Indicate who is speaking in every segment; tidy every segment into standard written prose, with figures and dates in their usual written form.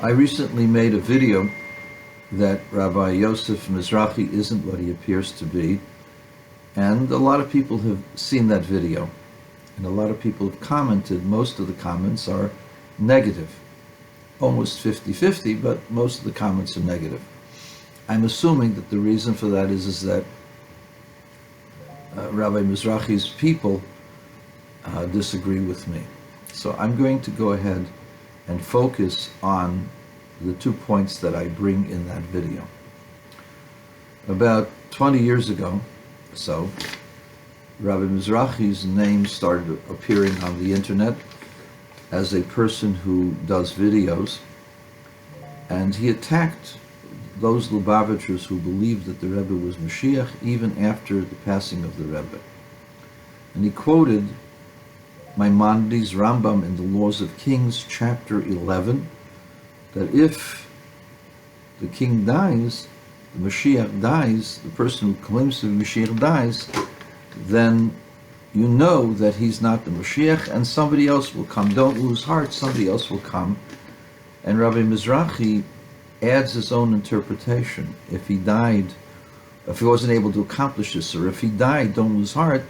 Speaker 1: I recently made a video that Rabbi Yosef Mizrachi isn't what he appears to be, and a lot of people have seen that video, and a lot of people have commented. Most of the comments are negative, almost 50-50, but most of the comments are negative. I'm assuming that the reason for that is that Rabbi Mizrachi's people disagree with me. So I'm going to go ahead and focus on the 2 points that I bring in that video. About 20 years ago, so Rabbi Mizrachi's name started appearing on the internet as a person who does videos, and he attacked those Lubavitchers who believed that the Rebbe was Moshiach even after the passing of the Rebbe. And he quoted Maimonides' Rambam in the Laws of Kings, chapter 11, that if the king dies, the Moshiach dies, the person who claims to be Moshiach dies, then you know that he's not the Moshiach and somebody else will come. Don't lose heart, somebody else will come. And Rabbi Mizrachi adds his own interpretation. If he died, if he wasn't able to accomplish this, or if he died, don't lose heart.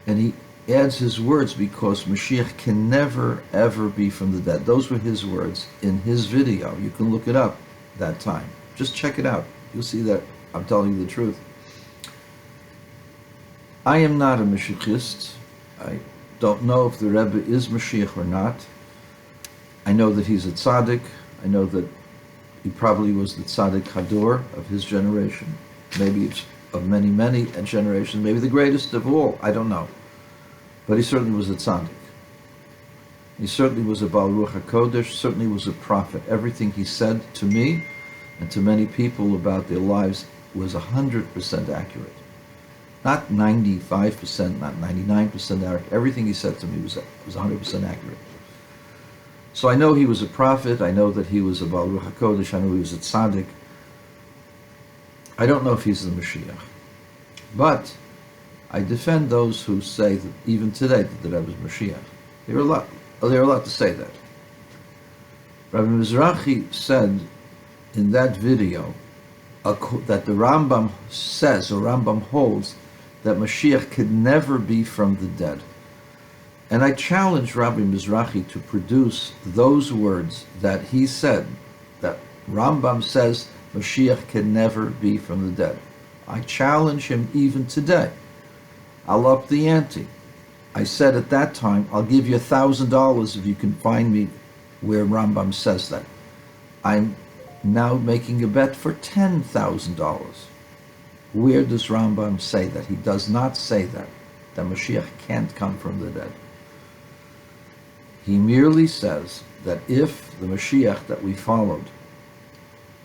Speaker 1: And he adds his words because Moshiach can never, ever be from the dead. Those were his words in his video. You can look it up that time. Just check it out. You'll see that I'm telling you the truth. I am not a Mashiachist. I don't know if the Rebbe is Mashiach or not. I know that he's a tzaddik. I know that he probably was the tzaddik Hador of his generation. Maybe it's of many, many generations. Maybe the greatest of all. I don't know. But he certainly was a tzaddik. He certainly was a Baal Ruach HaKodesh, certainly was a prophet. Everything he said to me and to many people about their lives was 100% accurate. Not 95%, not 99% accurate. Everything he said to me was 100% accurate. So I know he was a prophet. I know that he was a Baal Ruach HaKodesh. I know he was a tzaddik. I don't know if he's the Moshiach. But I defend those who say that even today that the Rebbe is Moshiach. There are a lot to say that. Rabbi Mizrachi said in that video that the Rambam says, or Rambam holds, that Moshiach could never be from the dead. And I challenge Rabbi Mizrachi to produce those words that he said, that Rambam says Moshiach can never be from the dead. I challenge him even today. I'll up the ante. I said at that time, I'll give you $1,000 if you can find me where Rambam says that. I'm now making a bet for $10,000. Where does Rambam say that? He does not say that Moshiach can't come from the dead. He merely says that if the Moshiach that we followed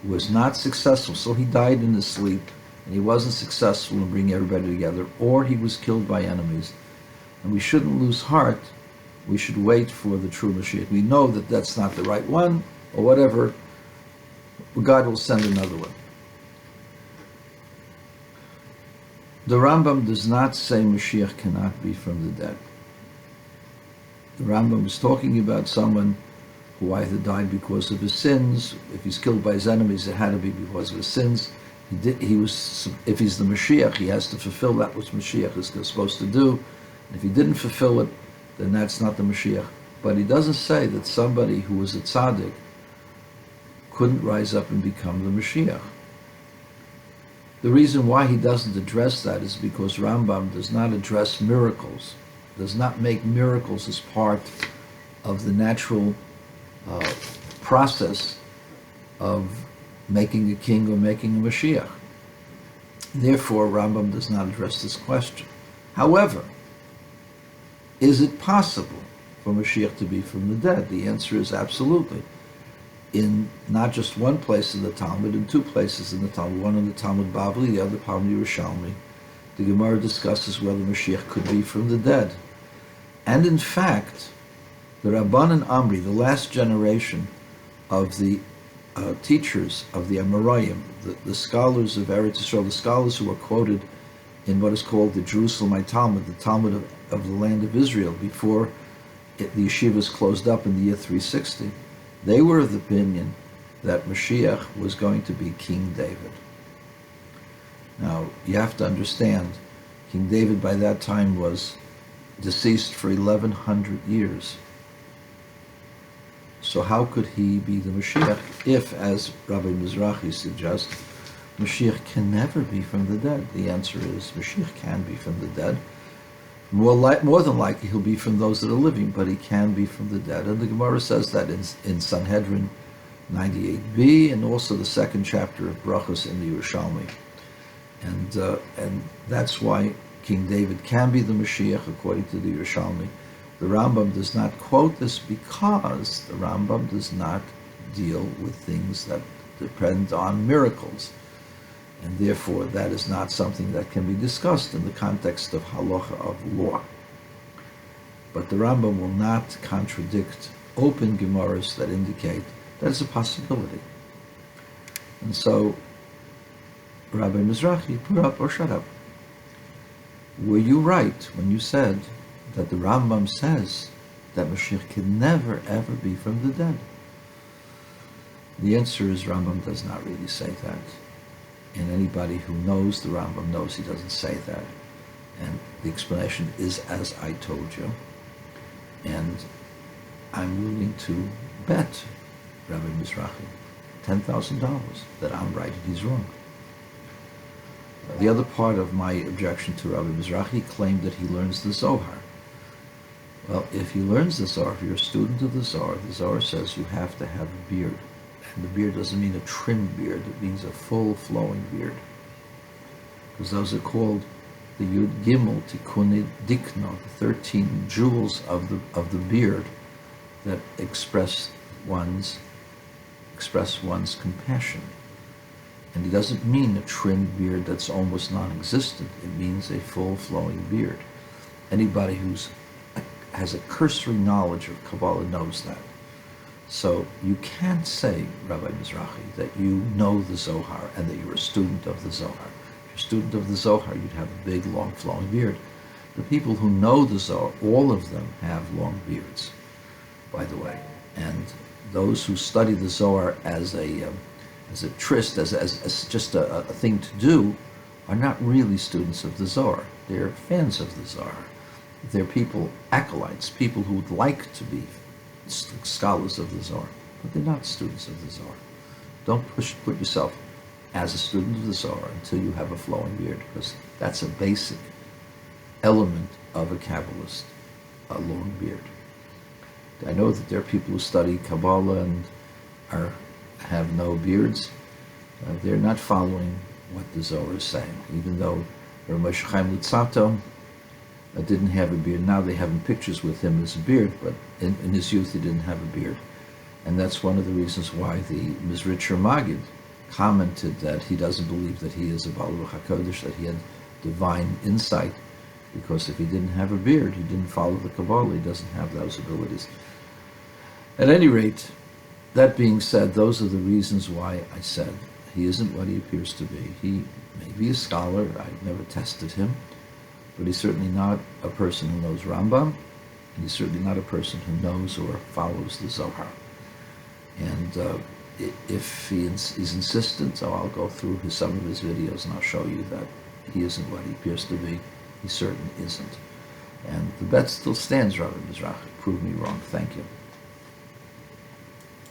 Speaker 1: was not successful, so he died in his sleep, and he wasn't successful in bringing everybody together, or he was killed by enemies, and we shouldn't lose heart, we should wait for the true Moshiach. We know that that's not the right one, or whatever, God will send another one. The Rambam does not say Moshiach cannot be from the dead. The Rambam is talking about someone who either died because of his sins. If he's killed by his enemies, it had to be because of his sins. If he's the Moshiach, he has to fulfill that which Moshiach is supposed to do. And if he didn't fulfill it, then that's not the Moshiach. But he doesn't say that somebody who was a tzaddik couldn't rise up and become the Moshiach. The reason why he doesn't address that is because Rambam does not address miracles, does not make miracles as part of the natural process of making a king or making a Moshiach. Therefore, Rambam does not address this question. However, is it possible for Moshiach to be from the dead? The answer is absolutely. In not just one place in the Talmud, in two places in the Talmud, one in the Talmud Bavli, the other Talmud Yerushalmi, the Gemara discusses whether Moshiach could be from the dead. And in fact, the Rabbanan Amri, the last generation of the teachers of the Amoraim, the scholars of Eretz Yisrael, the scholars who are quoted in what is called the Jerusalemite Talmud, the Talmud of the land of Israel, before the yeshivas closed up in the year 360, They were of the opinion that Moshiach was going to be King David. Now, you have to understand, King David by that time was deceased for 1100 years. So how could he be the Moshiach if, as Rabbi Mizrachi suggests, Moshiach can never be from the dead? The answer is Moshiach can be from the dead. More than likely he'll be from those that are living, but he can be from the dead. And the Gemara says that in Sanhedrin 98b, and also the second chapter of Brachos in the Yerushalmi. And that's why King David can be the Moshiach according to the Yerushalmi. The Rambam does not quote this because the Rambam does not deal with things that depend on miracles. And therefore, that is not something that can be discussed in the context of halacha, of law. But the Rambam will not contradict open Gemaras that indicate that it's a possibility. And so, Rabbi Mizrachi, put up or shut up. Were you right when you said that the Rambam says that Moshiach can never, ever be from the dead? The answer is Rambam does not really say that. And anybody who knows the Rambam knows he doesn't say that. And the explanation is as I told you. And I'm willing to bet Rabbi Mizrachi $10,000 that I'm right and he's wrong. The other part of my objection to Rabbi Mizrachi claimed that he learns the Zohar. Well, if he learns the Zohar, if you're a student of the Zohar says you have to have a beard. And the beard doesn't mean a trimmed beard, it means a full flowing beard. Because those are called the Yud Gimel Tikkun Dikno, the 13 jewels of the beard that express one's compassion. And he doesn't mean a trimmed beard that's almost non-existent. It means a full flowing beard. Anybody who has a cursory knowledge of Kabbalah knows that. So you can't say, Rabbi Mizrachi, that you know the Zohar and that you're a student of the Zohar. If you're a student of the Zohar, you'd have a big, long, flowing beard. The people who know the Zohar, all of them have long beards, by the way. And those who study the Zohar as a tryst, as just a thing to do, are not really students of the Zohar. They're fans of the Zohar. They're people, acolytes, people who would like to be scholars of the Zohar, but they're not students of the Zohar. Don't put yourself as a student of the Zohar until you have a flowing beard, because that's a basic element of a Kabbalist, a long beard. I know that there are people who study Kabbalah and have no beards. They're not following what the Zohar is saying, even though Rabbi Moshiach didn't have a beard. Now they have in pictures with him as a beard, but in his youth he didn't have a beard. And that's one of the reasons why the Mizrachi Maggid commented that he doesn't believe that he is a Baal Ruach HaKodesh, that he had divine insight, because if he didn't have a beard, he didn't follow the Kabbalah, he doesn't have those abilities. At any rate, that being said, those are the reasons why I said he isn't what he appears to be. He may be a scholar, I've never tested him, but he's certainly not a person who knows Rambam, and he's certainly not a person who knows or follows the Zohar. And if he's insistent, so I'll go through some of his videos and I'll show you that he isn't what he appears to be. He certainly isn't. And the bet still stands, Rabbi Mizrachi. Prove me wrong. Thank you.